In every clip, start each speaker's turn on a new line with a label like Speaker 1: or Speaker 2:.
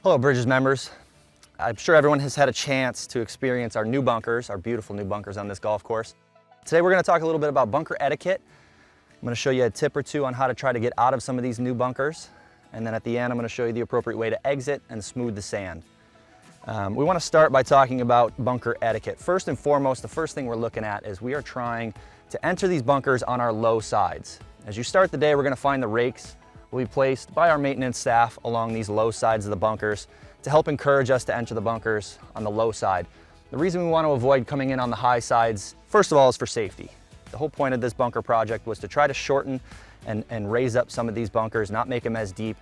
Speaker 1: Hello Bridges members. I'm sure everyone has had a chance to experience our new bunkers, our beautiful new bunkers on this golf course. Today we're going to talk a little bit about bunker etiquette. I'm going to show you a tip or two on how to try to get out of some of these new bunkers. And then at the end I'm going to show you the appropriate way to exit and smooth the sand. We want to start by talking about bunker etiquette. First and foremost, the first thing we're looking at is we are trying to enter these bunkers on our low sides. As you start the day, we're going to find the rakes will be placed by our maintenance staff along these low sides of the bunkers to help encourage us to enter the bunkers on the low side. The reason we want to avoid coming in on the high sides, first of all, is for safety. The whole point of this bunker project was to try to shorten and raise up some of these bunkers, not make them as deep,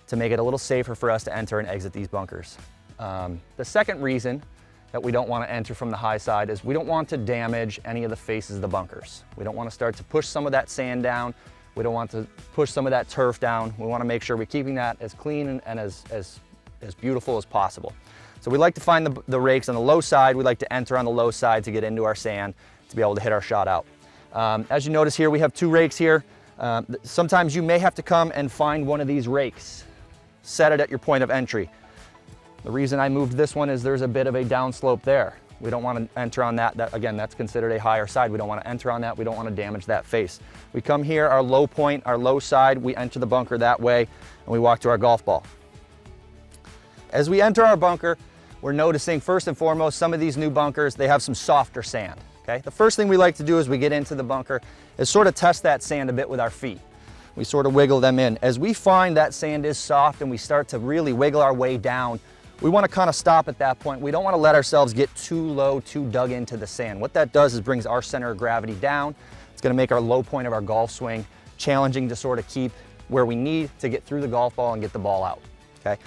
Speaker 1: to make it a little safer for us to enter and exit these bunkers. The second reason that we don't want to enter from the high side is we don't want to damage any of the faces of the bunkers. We don't want to start to push some of that sand down. We don't want to push some of that turf down. We want to make sure we're keeping that as clean and as beautiful as possible. So we like to find the rakes on the low side. We like to enter on the low side to get into our sand to be able to hit our shot out. As you notice here, we have two rakes here. Sometimes you may have to come and find one of these rakes. Set it at your point of entry. The reason I moved this one is there's a bit of a downslope there. We don't want to enter on that. Again, that's considered a higher side. We don't want to enter on that. We don't want to damage that face. We come here, our low point, our low side, we enter the bunker that way, and we walk to our golf ball. As we enter our bunker, we're noticing first and foremost, some of these new bunkers, they have some softer sand. Okay? The first thing we like to do as we get into the bunker is sort of test that sand a bit with our feet. We sort of wiggle them in. As we find that sand is soft and we start to really wiggle our way down, we want to kind of stop at that point. We don't want to let ourselves get too low, too dug into the sand. What that does is brings our center of gravity down. It's going to make our low point of our golf swing challenging to sort of keep where we need to get through the golf ball and get the ball out. Okay?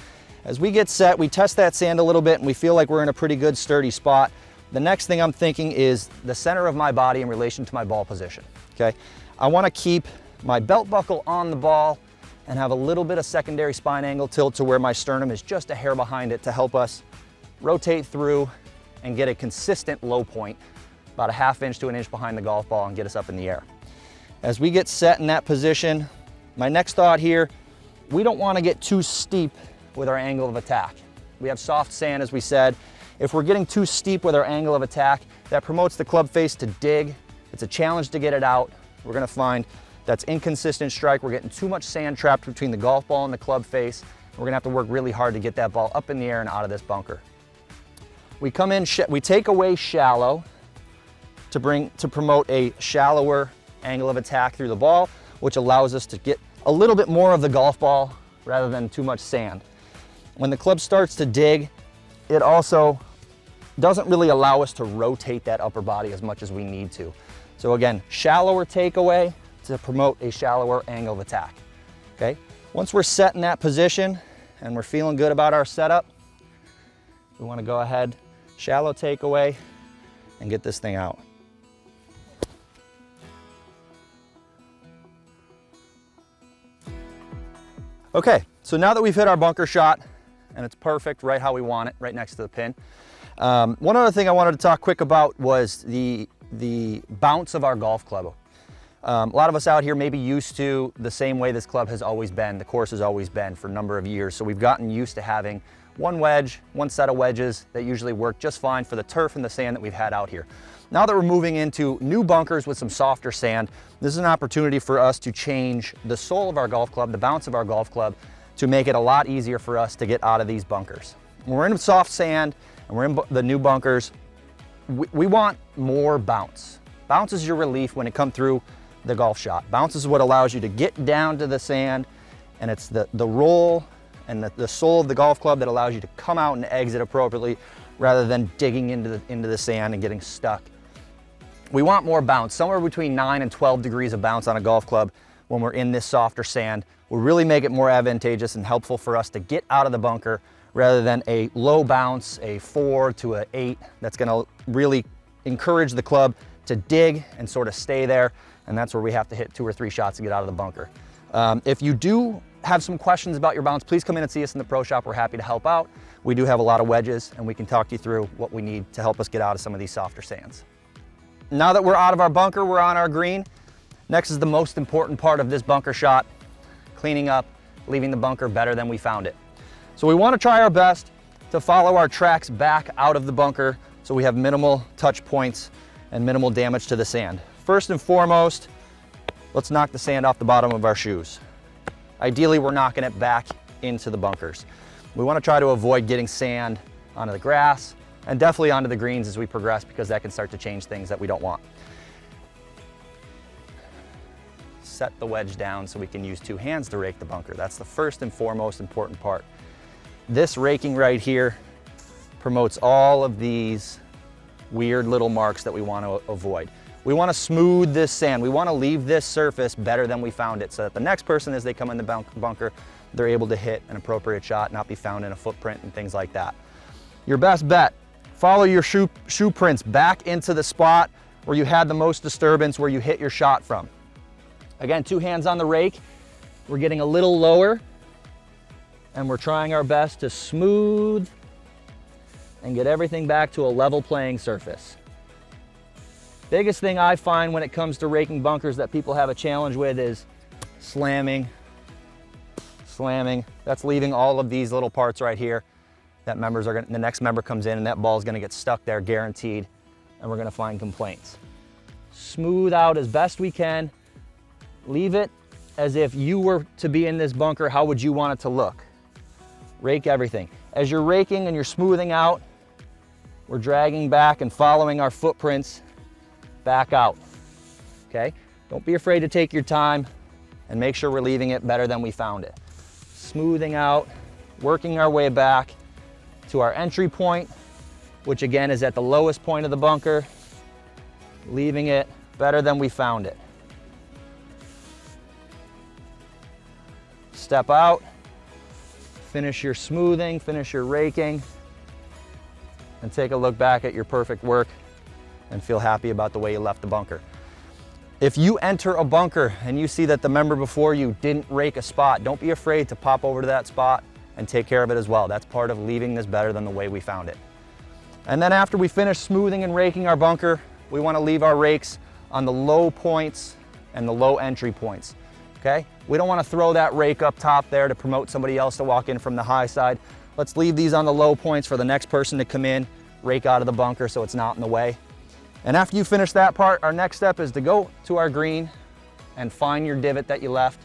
Speaker 1: As we get set, we test that sand a little bit and we feel like we're in a pretty good sturdy spot. The next thing I'm thinking is the center of my body in relation to my ball position. Okay? I want to keep my belt buckle on the ball and have a little bit of secondary spine angle tilt to where my sternum is just a hair behind it to help us rotate through and get a consistent low point, about a ½ inch to an inch behind the golf ball, and get us up in the air. As we get set in that position, my next thought here, we don't want to get too steep with our angle of attack. We have soft sand, as we said. If we're getting too steep with our angle of attack, that promotes the club face to dig. It's a challenge to get it out. We're going to find that's inconsistent strike. We're getting too much sand trapped between the golf ball and the club face. We're gonna have to work really hard to get that ball up in the air and out of this bunker. We come in, we take away shallow to promote a shallower angle of attack through the ball, which allows us to get a little bit more of the golf ball rather than too much sand. When the club starts to dig, it also doesn't really allow us to rotate that upper body as much as we need to. So again, shallower takeaway to promote a shallower angle of attack. Okay? Once we're set in that position and we're feeling good about our setup, we want to go ahead, shallow takeaway, and get this thing out. Okay, so now that we've hit our bunker shot and it's perfect, right how we want it, right next to the pin. One other thing I wanted to talk quick about was the bounce of our golf club. A lot of us out here may be used to the same way this club has always been, the course has always been for a number of years. So we've gotten used to having one wedge, one set of wedges that usually work just fine for the turf and the sand that we've had out here. Now that we're moving into new bunkers with some softer sand, this is an opportunity for us to change the sole of our golf club, the bounce of our golf club, to make it a lot easier for us to get out of these bunkers. When we're in soft sand and we're in the new bunkers, we want more bounce. Bounce is your relief when it comes through the golf shot. Bounce is what allows you to get down to the sand, and it's the roll and the sole of the golf club that allows you to come out and exit appropriately rather than digging into the sand and getting stuck. We want more bounce, somewhere between 9 and 12 degrees of bounce on a golf club when we're in this softer sand will really make it more advantageous and helpful for us to get out of the bunker rather than a low bounce, a 4 to an 8, that's gonna really encourage the club to dig and sort of stay there. And that's where we have to hit 2 or 3 shots to get out of the bunker. If you do have some questions about your bounce, please come in and see us in the pro shop. We're happy to help out. We do have a lot of wedges and we can talk you through what we need to help us get out of some of these softer sands. Now that we're out of our bunker, we're on our green. Next is the most important part of this bunker shot, cleaning up, leaving the bunker better than we found it. So we want to try our best to follow our tracks back out of the bunker so we have minimal touch points and minimal damage to the sand. First and foremost, let's knock the sand off the bottom of our shoes. Ideally, we're knocking it back into the bunkers. We want to try to avoid getting sand onto the grass and definitely onto the greens as we progress, because that can start to change things that we don't want. Set the wedge down so we can use 2 hands to rake the bunker. That's the first and foremost important part. This raking right here promotes all of these weird little marks that we want to avoid. We want to smooth this sand. We want to leave this surface better than we found it, so that the next person, as they come in the bunker, they're able to hit an appropriate shot, not be found in a footprint and things like that. Your best bet, follow your shoe prints back into the spot where you had the most disturbance, where you hit your shot from. Again, 2 hands on the rake. We're getting a little lower, and we're trying our best to smooth and get everything back to a level playing surface. Biggest thing I find when it comes to raking bunkers that people have a challenge with is slamming. That's leaving all of these little parts right here that the next member comes in and that ball is gonna get stuck there, guaranteed, and we're gonna find complaints. Smooth out as best we can. Leave it as if you were to be in this bunker. How would you want it to look? Rake everything. As you're raking and you're smoothing out, we're dragging back and following our footprints back out, okay? Don't be afraid to take your time and make sure we're leaving it better than we found it. Smoothing out, working our way back to our entry point, which again is at the lowest point of the bunker, leaving it better than we found it. Step out, finish your smoothing, finish your raking, and take a look back at your perfect work and feel happy about the way you left the bunker. If you enter a bunker and you see that the member before you didn't rake a spot, don't be afraid to pop over to that spot and take care of it as well. That's part of leaving this better than the way we found it. And then after we finish smoothing and raking our bunker, we want to leave our rakes on the low points and the low entry points, okay? We don't want to throw that rake up top there to promote somebody else to walk in from the high side. Let's leave these on the low points for the next person to come in, rake out of the bunker so it's not in the way. And after you finish that part, our next step is to go to our green and find your divot that you left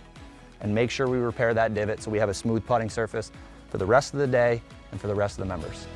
Speaker 1: and make sure we repair that divot so we have a smooth putting surface for the rest of the day and for the rest of the members.